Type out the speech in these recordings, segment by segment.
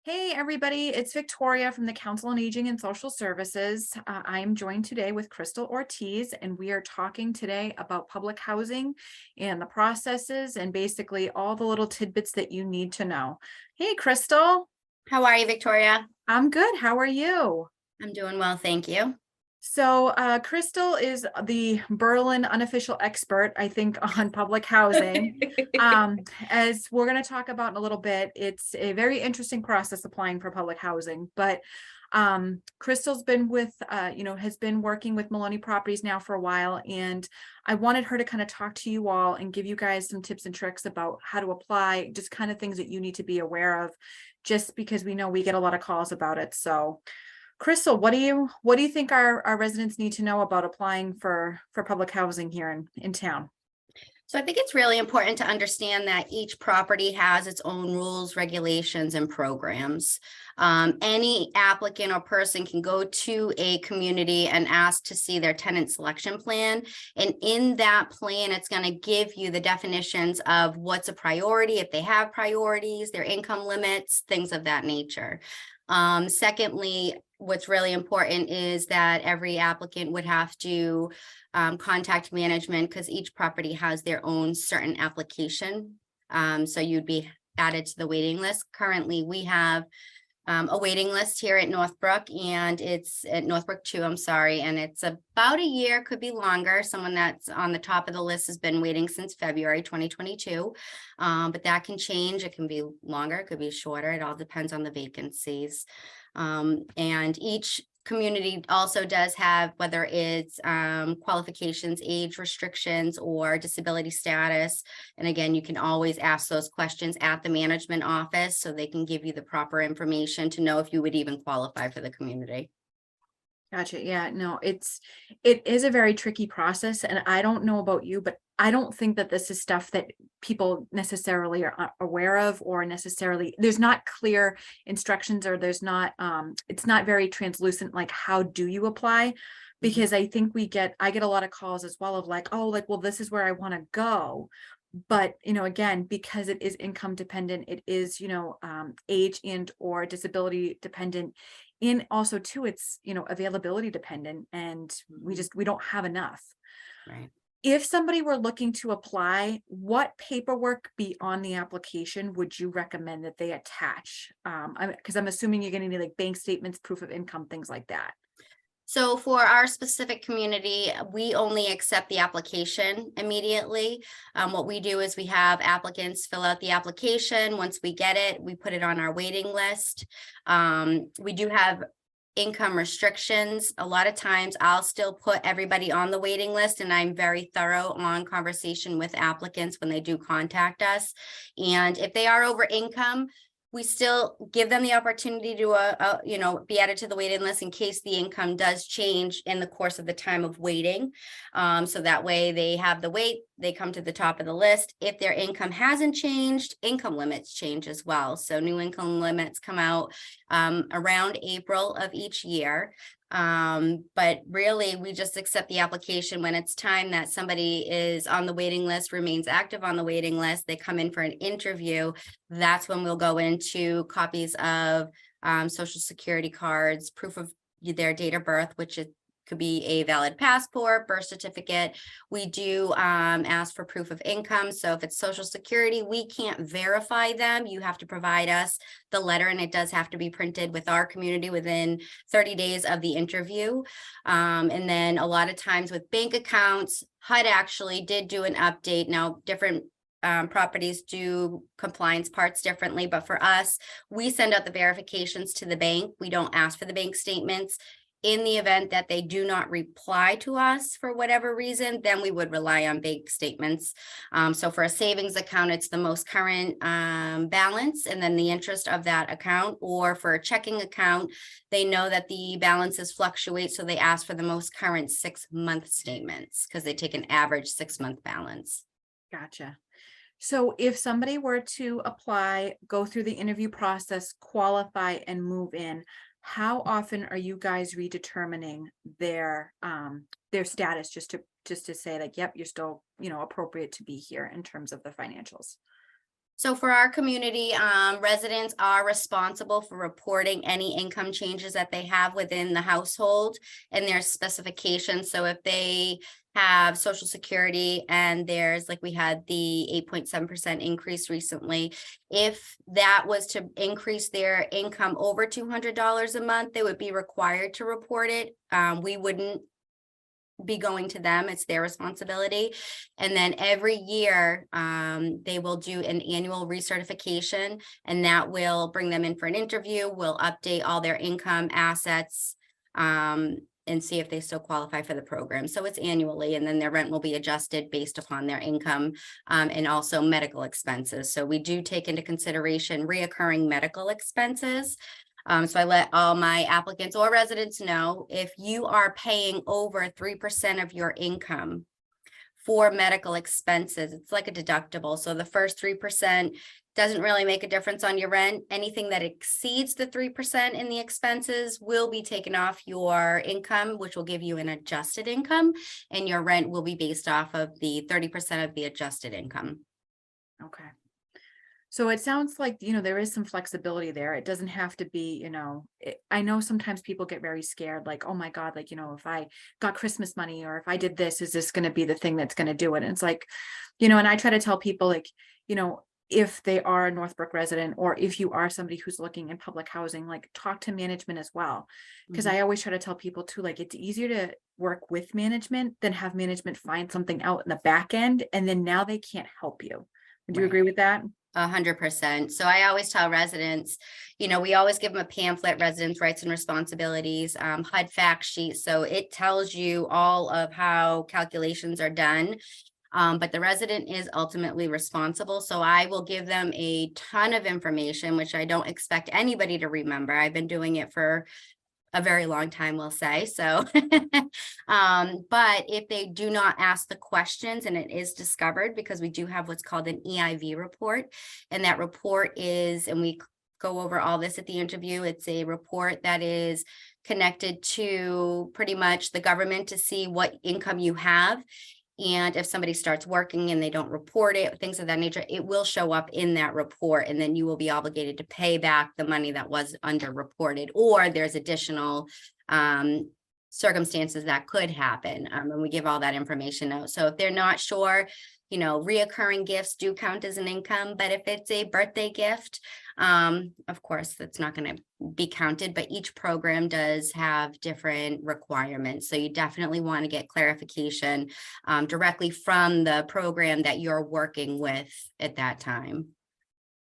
Hey, everybody, it's Victoria from the Council on Aging and Social Services. I am joined today with Crystal Ortiz, and we are talking today about public housing and the processes and basically all the little tidbits that you need to know. Hey, Crystal, How are you, Victoria? I'm good. How are you? I'm doing well, thank you. So, Crystal is the Berlin unofficial expert, I think, on public housing. As we're going to talk about in a little bit, it's a very interesting process applying for public housing. But Crystal's been has been working with Maloney Properties now for a while, and I wanted her to kind of talk to you all and give you guys some tips and tricks about how to apply, just kind of things that you need to be aware of, just because we know we get a lot of calls about it. So. Crystal, what do you think our residents need to know about applying for public housing here in town? So I think it's really important to understand that each property has its own rules, regulations, and programs. Any applicant or person can go to a community and ask to see their tenant selection plan. And in that plan, it's going to give you the definitions of what's a priority, if they have priorities, their income limits, things of that nature. Secondly, what's really important is that every applicant would have to contact management because each property has their own certain application. So you'd be added to the waiting list. Currently, we have a waiting list here at Northbrook, and it's at Northbrook 2, I'm sorry, and it's about a year, could be longer. Someone that's on the top of the list has been waiting since February 2022, but that can change. It can be longer, it could be shorter. It all depends on the vacancies. And each community also does have, whether it's qualifications, age restrictions, or disability status. And again, you can always ask those questions at the management office so they can give you the proper information to know if you would even qualify for the community. Gotcha. Yeah, no, it is a very tricky process, and I don't know about you, but I don't think that this is stuff that people necessarily are aware of, or necessarily there's not clear instructions, or there's not it's not very translucent, like how do you apply? Because I think I get a lot of calls as well of like, oh, like, well, this is where I want to go. But again, because it is income dependent, it is age and or disability dependent, and also too it's availability dependent, and we don't have enough. Right. If somebody were looking to apply, what paperwork beyond the application would you recommend that they attach? Because I'm assuming you're going to need like bank statements, proof of income, things like that. So for our specific community, we only accept the application immediately. What we do is we have applicants fill out the application. Once we get it, we put it on our waiting list. We do have income restrictions. A lot of times I'll still put everybody on the waiting list, and I'm very thorough on conversation with applicants when they do contact us. And if they are over income, we still give them the opportunity to be added to the waiting list in case the income does change in the course of the time of waiting. So that way they have the wait, they come to the top of the list. If their income hasn't changed, income limits change as well. So new income limits come out around April of each year. But really we just accept the application when it's time that somebody is on the waiting list, remains active on the waiting list, they come in for an interview. That's when we'll go into copies of social security cards, proof of their date of birth, which it could be a valid passport, birth certificate. We do ask for proof of income. So if it's social security, we can't verify them. You have to provide us the letter, and it does have to be printed with our community within 30 days of the interview. And then a lot of times with bank accounts, HUD actually did do an update. Now, different properties do compliance parts differently, but for us, we send out the verifications to the bank. We don't ask for the bank statements. In the event that they do not reply to us for whatever reason, then we would rely on bank statements. So for a savings account, it's the most current balance and then the interest of that account. Or for a checking account, they know that the balances fluctuate, so they ask for the most current 6-month statements because they take an average 6-month balance. Gotcha. So if somebody were to apply, go through the interview process, qualify, and move in, how often are you guys redetermining their status, just to say like, yep, you're still appropriate to be here in terms of the financials? So for our community, residents are responsible for reporting any income changes that they have within the household and their specifications. So if they have Social Security and there's, like we had the 8.7% increase recently, if that was to increase their income over $200 a month, they would be required to report it. We wouldn't be going to them. It's their responsibility. And then every year, they will do an annual recertification, and that will bring them in for an interview. We'll update all their income, assets, and see if they still qualify for the program. So it's annually, and then their rent will be adjusted based upon their income, and also medical expenses. So we do take into consideration reoccurring medical expenses. So I let all my applicants or residents know, if you are paying over 3% of your income for medical expenses, it's like a deductible. So the first 3% doesn't really make a difference on your rent. Anything that exceeds the 3% in the expenses will be taken off your income, which will give you an adjusted income, and your rent will be based off of the 30% of the adjusted income. Okay. So it sounds like, there is some flexibility there. It doesn't have to be, I know sometimes people get very scared, like, oh my God, like, if I got Christmas money or if I did this, is this going to be the thing that's going to do it? And it's like, and I try to tell people, like, if they are a Northbrook resident, or if you are somebody who's looking in public housing, like, talk to management as well. Because I always try to tell people too, like, it's easier to work with management than have management find something out in the back end, and then now they can't help you. Do you agree with that? 100%. So I always tell residents, we always give them a pamphlet, residents' rights and responsibilities, HUD fact sheet. So it tells you all of how calculations are done. But the resident is ultimately responsible. So I will give them a ton of information, which I don't expect anybody to remember. I've been doing it for a very long time, we'll say. So, but if they do not ask the questions and it is discovered, because we do have what's called an EIV report, and that report is, and we go over all this at the interview, it's a report that is connected to pretty much the government to see what income you have. And if somebody starts working and they don't report it, things of that nature, it will show up in that report. And then you will be obligated to pay back the money that was underreported, or there's additional circumstances that could happen. And we give all that information out. So if they're not sure, reoccurring gifts do count as an income, but if it's a birthday gift, of course, that's not going to be counted, but each program does have different requirements. So you definitely want to get clarification directly from the program that you're working with at that time.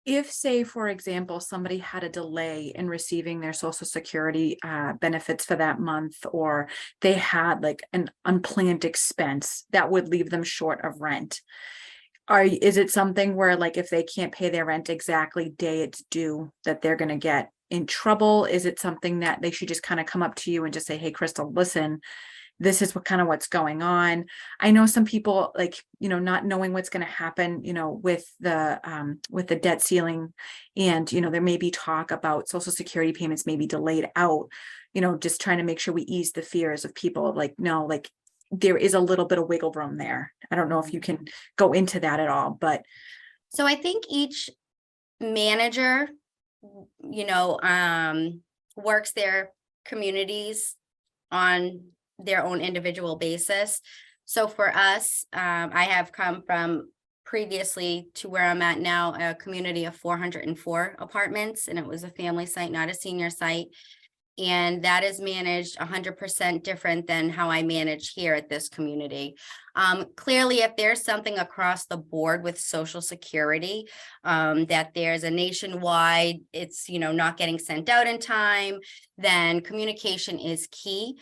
If, say, for example, somebody had a delay in receiving their Social Security benefits for that month, or they had like an unplanned expense that would leave them short of rent, is it something where, like, if they can't pay their rent exactly day it's due, that they're going to get in trouble? Is it something that they should just kind of come up to you and just say, hey, Crystal, listen, this is what's going on? I know some people, like, not knowing what's going to happen, with the debt ceiling, and, there may be talk about Social Security payments may be delayed out, just trying to make sure we ease the fears of people, like, no, like, there is a little bit of wiggle room there. I don't know if you can go into that at all, but. So I think each manager, works their communities on their own individual basis. So for us, I have come from previously to where I'm at now, a community of 404 apartments, and it was a family site, not a senior site. And that is managed 100% different than how I manage here at this community. Clearly, if there's something across the board with Social Security, that there's a nationwide, it's, not getting sent out in time, then communication is key.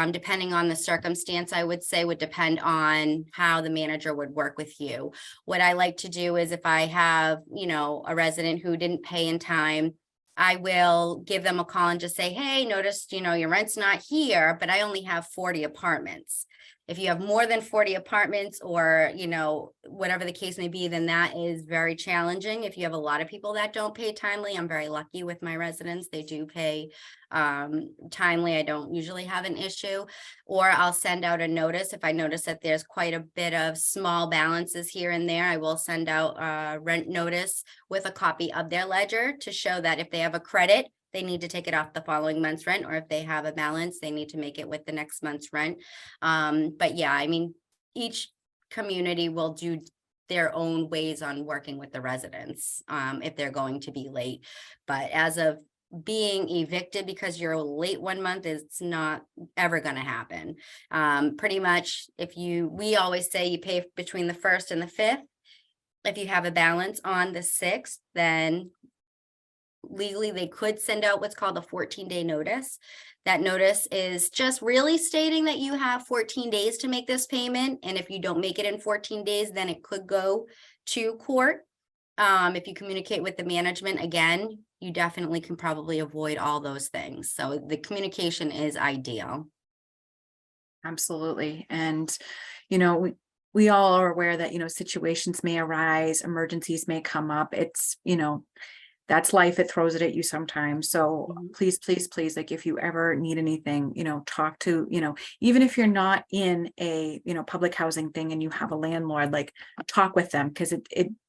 Depending on the circumstance, I would say would depend on how the manager would work with you. What I like to do is, if I have, a resident who didn't pay in time, I will give them a call and just say, hey, noticed, your rent's not here, but I only have 40 apartments. If you have more than 40 apartments or, you know, whatever the case may be, then that is very challenging. If you have a lot of people that don't pay timely, I'm very lucky with my residents. They do pay timely. I don't usually have an issue, or I'll send out a notice. If I notice that there's quite a bit of small balances here and there, I will send out a rent notice with a copy of their ledger to show that if they have a credit, they need to take it off the following month's rent, or if they have a balance, they need to make it with the next month's rent. But yeah, I mean, each community will do their own ways on working with the residents if they're going to be late. But as of being evicted because you're late one month, it's not ever going to happen. Pretty much, we always say you pay between the 1st and the 5th. If you have a balance on the 6th, then legally they could send out what's called a 14-day notice. That notice is just really stating that you have 14 days to make this payment. And if you don't make it in 14 days, then it could go to court. If you communicate with the management, again, you definitely can probably avoid all those things. So the communication is ideal. Absolutely. And, you know, we all are aware that, you know, situations may arise, emergencies may come up. It's, you know, that's life. It throws it at you sometimes. So please, please, please, like if you ever need anything, you know, talk to, you know, even if you're not in a, you know, public housing thing and you have a landlord, like talk with them, because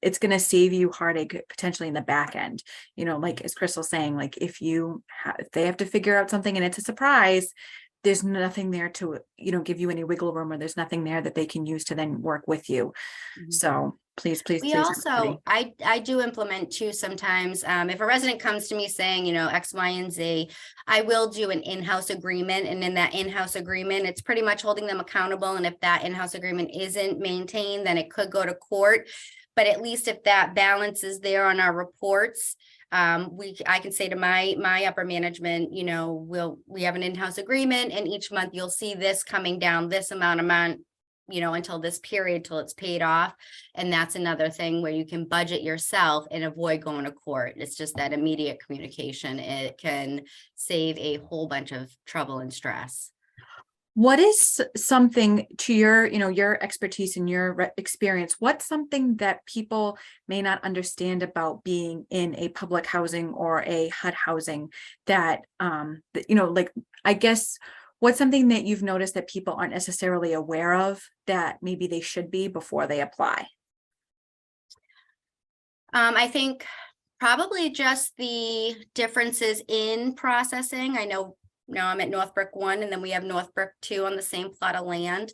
it's going to save you heartache potentially in the back end. You know, like as Crystal's saying, like if they have to figure out something and it's a surprise, there's nothing there to, you know, give you any wiggle room, or there's nothing there that they can use to then work with you. So please, please, We please. also, I do implement too sometimes. If a resident comes to me saying, you know, X, Y, and Z, I will do an in-house agreement. And in that in-house agreement, it's pretty much holding them accountable. And if that in-house agreement isn't maintained, then it could go to court. But at least if that balance is there on our reports, I can say to my upper management, you know, we have an in-house agreement, and each month you'll see this coming down this amount, you know, until this period, till it's paid off. And that's another thing where you can budget yourself and avoid going to court. It's just that immediate communication. It can save a whole bunch of trouble and stress. What is something, to your, you know, your expertise and your experience, what's something that people may not understand about being in a public housing or a HUD housing that, you know, like, I guess, what's something that you've noticed that people aren't necessarily aware of that maybe they should be before they apply? I think probably just the differences in processing. I know now I'm at Northbrook 1, and then we have Northbrook 2 on the same plot of land.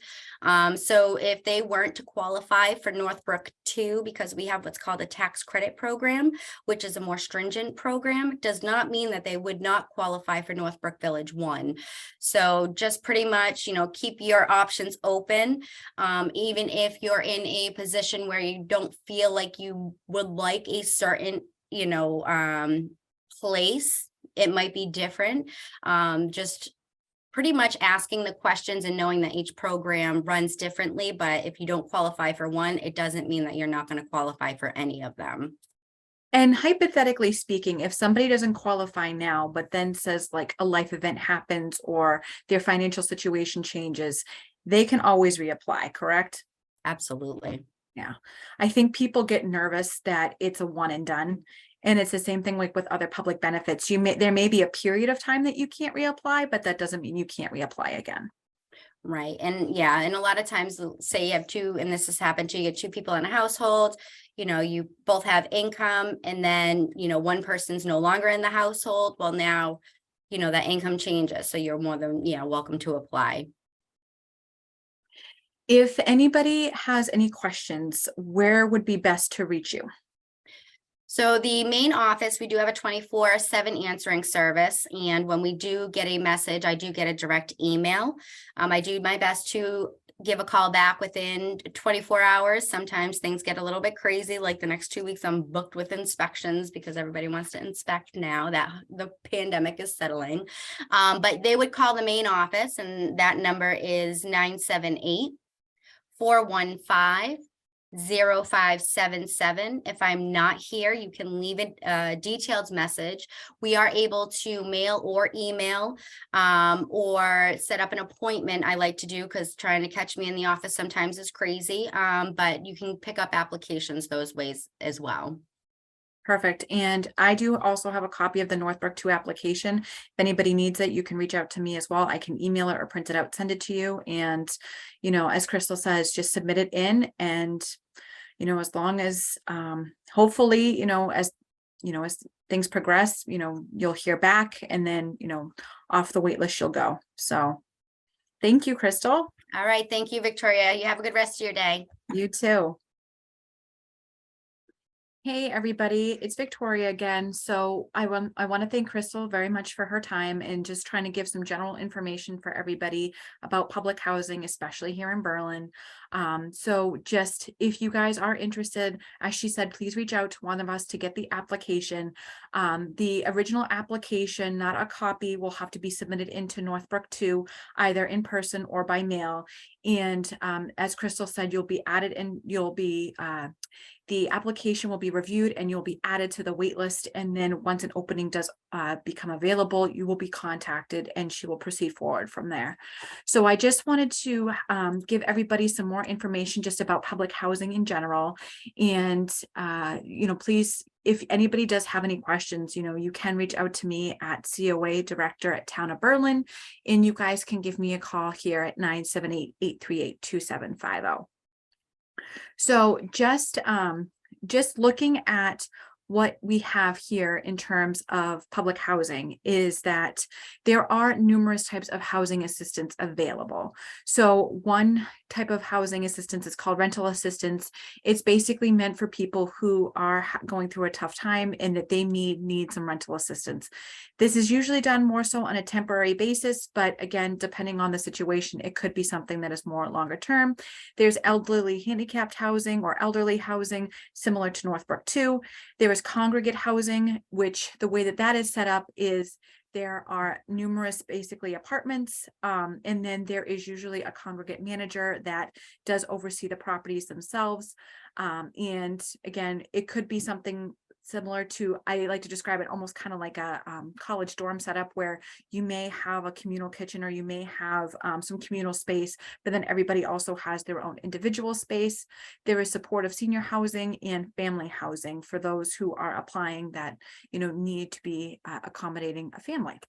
So if they weren't to qualify for Northbrook 2, because we have what's called a tax credit program, which is a more stringent program, does not mean that they would not qualify for Northbrook Village 1. So just pretty much, you know, keep your options open. Even if you're in a position where you don't feel like you would like a certain, you know, place, it might be different. Just pretty much asking the questions and knowing that each program runs differently. But if you don't qualify for one, it doesn't mean that you're not going to qualify for any of them. And hypothetically speaking, if somebody doesn't qualify now, but then says like a life event happens or their financial situation changes, they can always reapply, correct? Absolutely. Yeah. I think people get nervous that it's a one and done. And it's the same thing like with other public benefits. There may be a period of time that you can't reapply, but that doesn't mean you can't reapply again. Right. And yeah, and a lot of times, say you have two, and this has happened to you, two people in a household, you know, you both have income, and then, you know, one person's no longer in the household. Well, now, you know, that income changes. So you're more than, you know, welcome to apply. If anybody has any questions, where would be best to reach you? So the main office, we do have a 24/7 answering service. And when we do get a message, I do get a direct email. I do my best to give a call back within 24 hours. Sometimes things get a little bit crazy. Like the next 2 weeks, I'm booked with inspections because everybody wants to inspect now that the pandemic is settling. But they would call the main office, and that number is 978-415 0577. If I'm not here, you can leave a detailed message. We are able to mail or email, or set up an appointment. I like to do, because trying to catch me in the office sometimes is crazy. But you can pick up applications those ways as well. Perfect. And I do also have a copy of the Northbrook 2 application. If anybody needs it, you can reach out to me as well. I can email it or print it out, send it to you. And, as Crystal says, just submit it in. And, as long as, hopefully, as things progress, you'll hear back, and then, off the wait list you'll go. So thank you, Crystal. All right. Thank you, Victoria. You have a good rest of your day. You too. Hey, everybody, it's Victoria again. So I want to thank Crystal very much for her time and just trying to give some general information for everybody about public housing, especially here in Berlin. So just if you guys are interested, as she said, please reach out to one of us to get the application. The original application, not a copy, will have to be submitted into Northbrook 2, either in person or by mail. And as Crystal said, you'll be added and the application will be reviewed and you'll be added to the wait list. And then once an opening does become available, you will be contacted and she will proceed forward from there. So I just wanted to give everybody some more information just about public housing in general. And, please, if anybody does have any questions, you can reach out to me at COA Director at Town of Berlin, and you guys can give me a call here at 978-838-2750. So just looking at what we have here in terms of public housing is that there are numerous types of housing assistance available. So one type of housing assistance is called rental assistance. It's basically meant for people who are going through a tough time and that they need some rental assistance. This is usually done more so on a temporary basis, but again, depending on the situation, it could be something that is more longer term. There's elderly handicapped housing or elderly housing, similar to Northbrook 2. There is congregate housing, which the way that is set up is there are numerous basically apartments, and then there is usually a congregate manager that does oversee the properties themselves. And again, it could be something similar to, I like to describe it almost kind of like a college dorm setup, where you may have a communal kitchen or you may have some communal space, but then everybody also has their own individual space. There is supportive senior housing and family housing for those who are applying that, need to be accommodating a family.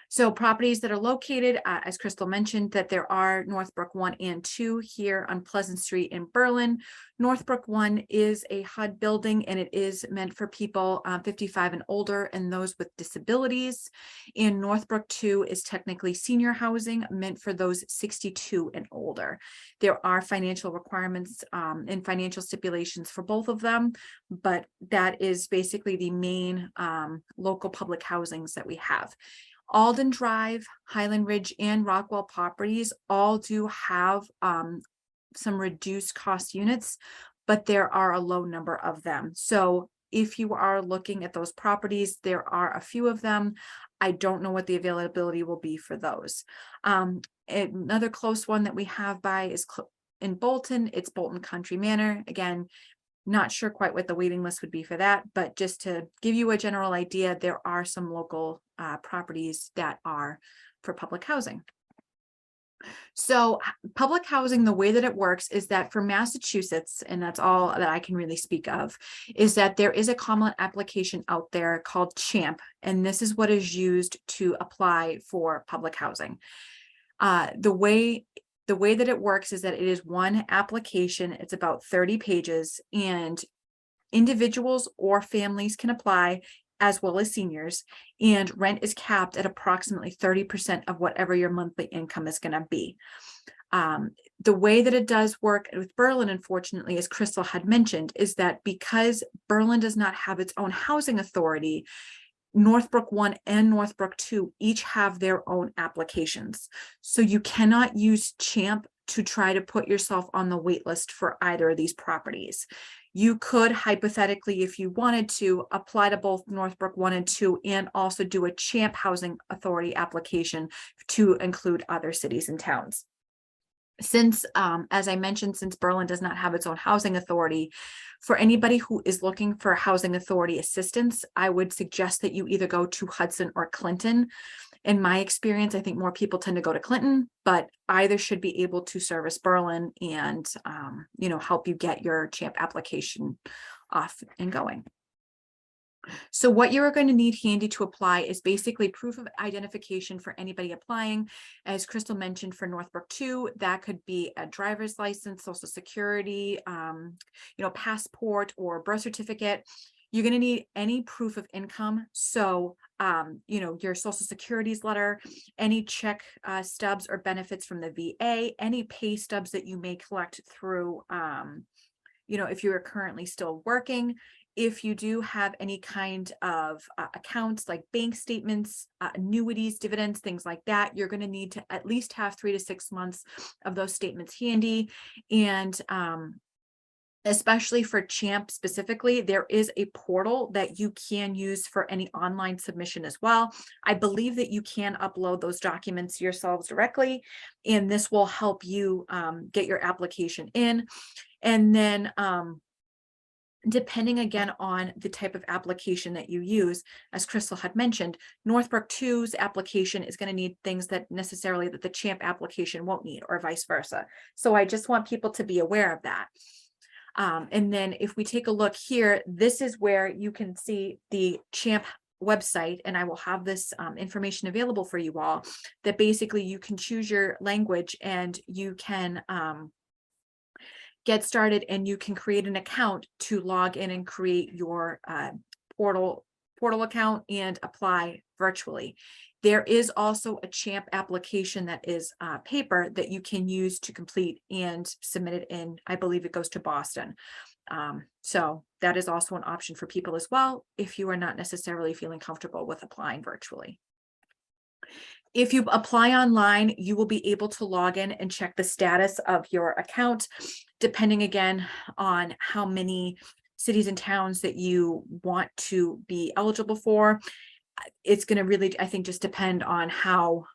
So properties that are located, as Crystal mentioned, that there are Northbrook 1 and 2 here on Pleasant Street in Berlin. Northbrook 1 is a HUD building, and it is meant for people 55 and older and those with disabilities. And Northbrook 2 is technically senior housing, meant for those 62 and older. There are financial requirements and financial stipulations for both of them, but that is basically the main local public housings that we have. Alden Drive, Highland Ridge, and Rockwell properties all do have some reduced cost units, but there are a low number of them. So if you are looking at those properties, there are a few of them. I don't know what the availability will be for those. Another close one that we have by is in Bolton. It's Bolton Country Manor. Again, not sure quite what the waiting list would be for that, but just to give you a general idea, there are some local properties that are for public housing. So public housing, the way that it works is that for Massachusetts, and that's all that I can really speak of, is that there is a common application out there called CHAMP, and this is what is used to apply for public housing. The way that it works is that it is one application. It's about 30 pages, and individuals or families can apply, as well as seniors, and rent is capped at approximately 30% of whatever your monthly income is going to be. The way that it does work with Berlin, unfortunately, as Crystal had mentioned, is that because Berlin does not have its own housing authority, Northbrook 1 and Northbrook 2 each have their own applications. So you cannot use CHAMP to try to put yourself on the wait list for either of these properties. You could hypothetically, if you wanted to, apply to both Northbrook 1 and 2 and also do a CHAMP Housing Authority application to include other cities and towns. Since, as I mentioned, since Berlin does not have its own housing authority, for anybody who is looking for housing authority assistance, I would suggest that you either go to Hudson or Clinton. In my experience, I think more people tend to go to Clinton, but either should be able to service Berlin and, help you get your CHAMP application off and going. So what you're going to need handy to apply is basically proof of identification for anybody applying. As Crystal mentioned, for Northbrook 2, that could be a driver's license, social security, passport or birth certificate. You're going to need any proof of income. So, your social security's letter, any check stubs or benefits from the VA, any pay stubs that you may collect through, if you are currently still working. If you do have any kind of accounts like bank statements, annuities, dividends, things like that, you're going to need to at least have 3 to 6 months of those statements handy. And especially for CHAMP specifically, there is a portal that you can use for any online submission as well. I believe that you can upload those documents yourselves directly, and this will help you get your application in. And then depending again on the type of application that you use, as Crystal had mentioned, Northbrook 2's application is going to need things that necessarily that the CHAMP application won't need, or vice versa. So I just want people to be aware of that. And then if we take a look here, this is where you can see the CHAMP website, and I will have this information available for you all, that basically you can choose your language and you can get started, and you can create an account to log in and create your portal account and apply virtually. There is also a CHAMP application that is paper that you can use to complete and submit it in. I believe it goes to Boston. So that is also an option for people as well, if you are not necessarily feeling comfortable with applying virtually. If you apply online, you will be able to log in and check the status of your account, depending again on how many cities and towns that you want to be eligible for. It's going to really, I think, just depend on how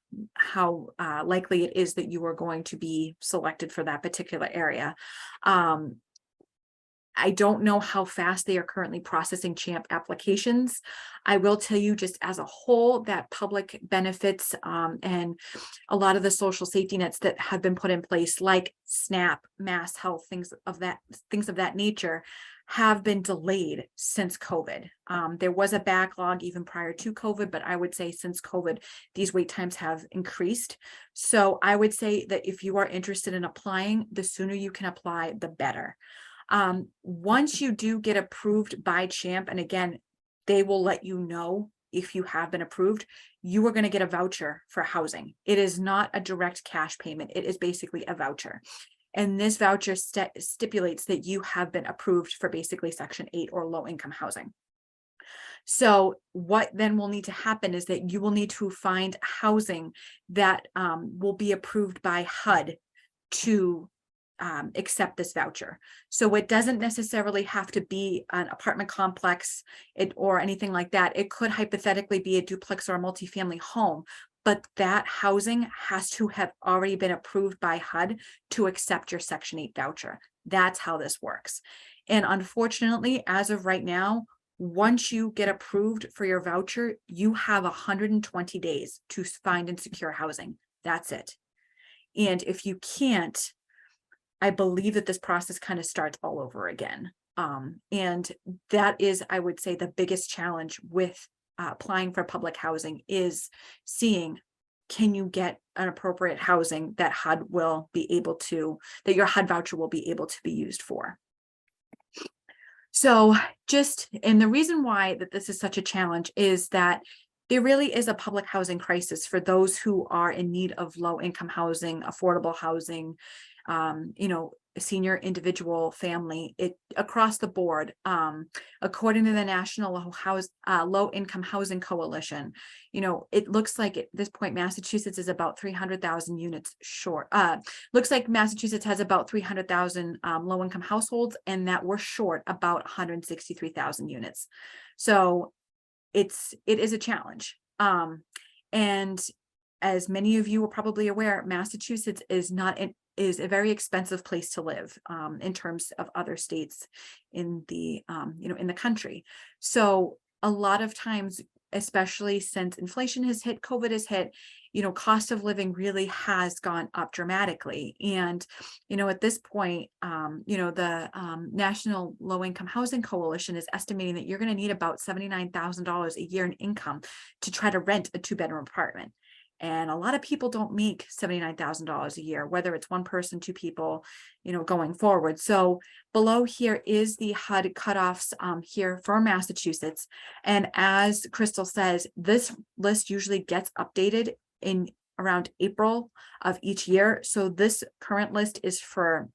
likely it is that you are going to be selected for that particular area. I don't know how fast they are currently processing CHAMP applications. I will tell you, just as a whole, that public benefits and a lot of the social safety nets that have been put in place, like SNAP, Mass Health, things of that nature, have been delayed since COVID. There was a backlog even prior to COVID, but I would say since COVID, these wait times have increased. So I would say that if you are interested in applying, the sooner you can apply, the better. Once you do get approved by CHAMP, and again, they will let you know if you have been approved, you are going to get a voucher for housing. It is not a direct cash payment. It is basically a voucher. And this voucher stipulates that you have been approved for basically Section 8 or low income housing. So what then will need to happen is that you will need to find housing that will be approved by HUD to accept this voucher. So it doesn't necessarily have to be an apartment complex or anything like that. It could hypothetically be a duplex or a multifamily home, but that housing has to have already been approved by HUD to accept your Section 8 voucher. That's how this works. And unfortunately, as of right now, once you get approved for your voucher, you have 120 days to find and secure housing. That's it. And if you can't, I believe that this process kind of starts all over again. And that is, I would say, the biggest challenge with applying for public housing is seeing, can you get an appropriate housing that HUD will be able to, that your HUD voucher will be able to be used for. So and the reason why that this is such a challenge is that there really is a public housing crisis for those who are in need of low income housing, affordable housing, senior, individual, family, across the board. According to the National Low Income Housing Coalition, it looks like at this point Massachusetts is about 300,000 units short. Looks like Massachusetts has about 300,000 low income households, and that we're short about 163,000 units. So it is a challenge. And as many of you are probably aware, Massachusetts is not is a very expensive place to live in terms of other states in the in the country. So a lot of times, especially since inflation has hit, COVID has hit, cost of living really has gone up dramatically. And, at this point, the National Low Income Housing Coalition is estimating that you're going to need about $79,000 a year in income to try to rent a 2-bedroom apartment. And a lot of people don't make $79,000 a year, whether it's one person, two people, going forward. So below here is the HUD cutoffs here for Massachusetts. And as Crystal says, this list usually gets updated in around April of each year. So this current list is for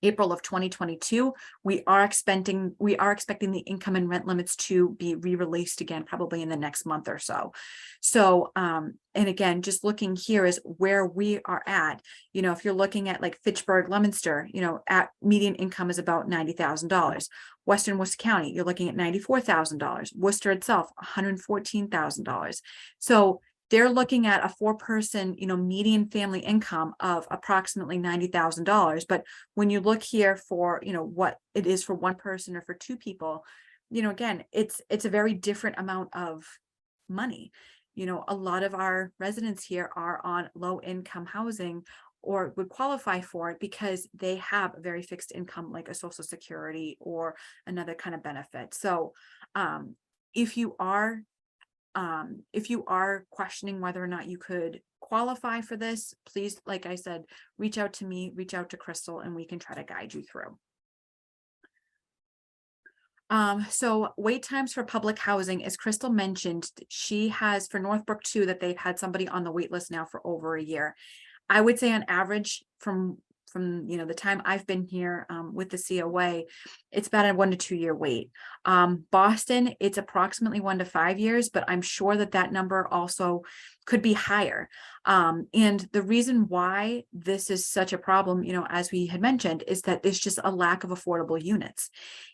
April of 2022. We are expecting the income and rent limits to be re-released again, probably in the next month or so. So, and again, just looking here is where we are at. If you're looking at like Fitchburg, Leominster, at median income is about $90,000. Western Worcester County, you're looking at $94,000. Worcester itself, $114,000. So they're looking at a 4-person, median family income of approximately $90,000. But when you look here for, what it is for one person or for two people, again, it's a very different amount of money. A lot of our residents here are on low income housing or would qualify for it because they have a very fixed income, like a Social Security or another kind of benefit. So if you are questioning whether or not you could qualify for this, please, like I said, reach out to me, reach out to Crystal, and we can try to guide you through. So wait times for public housing, as Crystal mentioned, she has for Northbrook 2 that they've had somebody on the wait list now for over a year. I would say on average from the time I've been here with the COA, it's about a 1 to 2 year wait. Boston, it's approximately 1 to 5 years, but I'm sure that number also could be higher. And the reason why this is such a problem, as we had mentioned, is that there's just a lack of affordable units.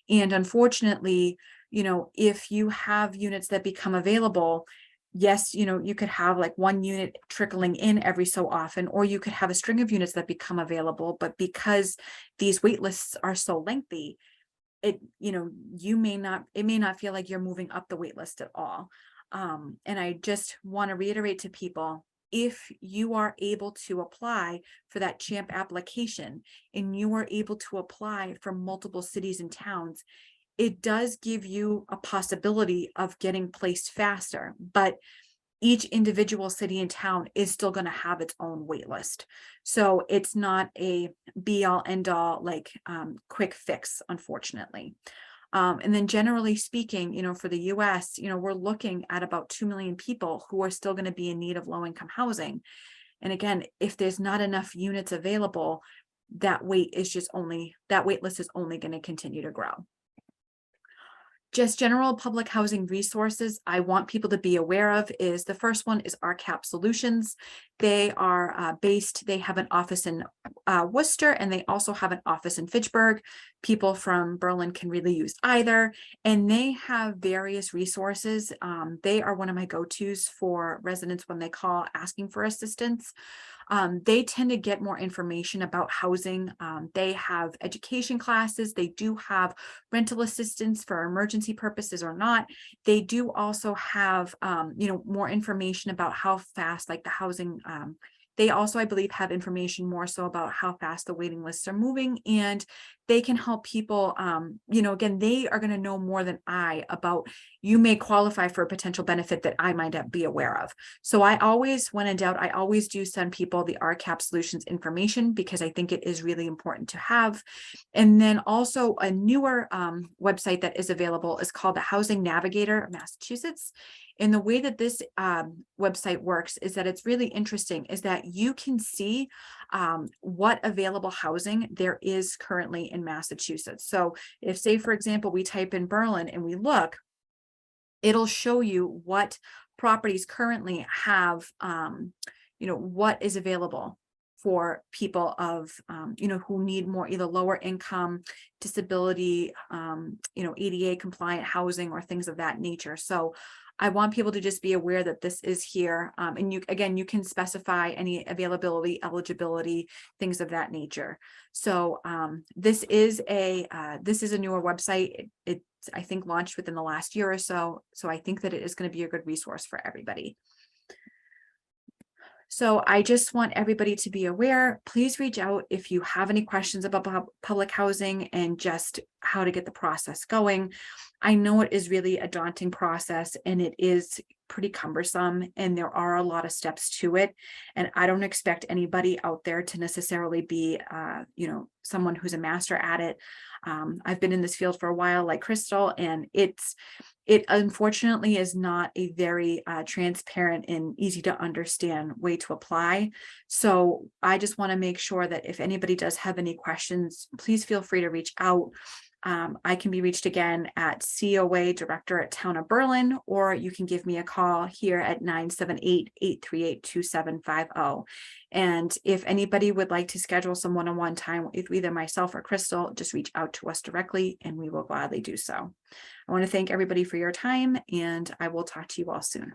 And unfortunately, if you have units that become available, yes, you could have like one unit trickling in every so often, or you could have a string of units that become available. But because these wait lists are so lengthy, it may not feel like you're moving up the wait list at all. And I just want to reiterate to people, if you are able to apply for that CHAMP application and you are able to apply for multiple cities and towns, it does give you a possibility of getting placed faster, but each individual city and town is still going to have its own wait list. So it's not a be all end all, like quick fix, unfortunately. And then generally speaking, for the US, we're looking at about 2 million people who are still going to be in need of low income housing. And again, if there's not enough units available, that wait list is only going to continue to grow. Just general public housing resources I want people to be aware of is the first one is RCAP Solutions. They are they have an office in Worcester, and they also have an office in Fitchburg. People from Berlin can really use either, and they have various resources. They are one of my go-tos for residents when they call asking for assistance. They tend to get more information about housing. They have education classes. They do have rental assistance for emergency purposes or not. They do also have, more information about how fast, like the housing. They also, I believe, have information more so about how fast the waiting lists are moving, and they can help people. Again, they are going to know more than I about, you may qualify for a potential benefit that I might not be aware of. So I always, when in doubt, I always do send people the RCAP Solutions information because I think it is really important to have. And then also a newer website that is available is called the Housing Navigator of Massachusetts. And the way that this website works is that it's really interesting, is that you can see what available housing there is currently in Massachusetts. So if, say, for example, we type in Berlin and we look, it'll show you what properties currently have, what is available for people of, who need more either lower income, disability, ADA compliant housing or things of that nature. So I want people to just be aware that this is here. And you, again, you can specify any availability, eligibility, things of that nature. So this is a newer website. It's, I think, launched within the last year or so. So I think that it is going to be a good resource for everybody. So I just want everybody to be aware. Please reach out if you have any questions about public housing and just how to get the process going. I know it is really a daunting process and it is pretty cumbersome and there are a lot of steps to it. And I don't expect anybody out there to necessarily be, someone who's a master at it. I've been in this field for a while, like Crystal, and it unfortunately is not a very transparent and easy to understand way to apply. So I just want to make sure that if anybody does have any questions, please feel free to reach out. I can be reached again at COA Director at Town of Berlin, or you can give me a call here at 978-838-2750. And if anybody would like to schedule some one-on-one time with either myself or Crystal, just reach out to us directly and we will gladly do so. I want to thank everybody for your time, and I will talk to you all soon.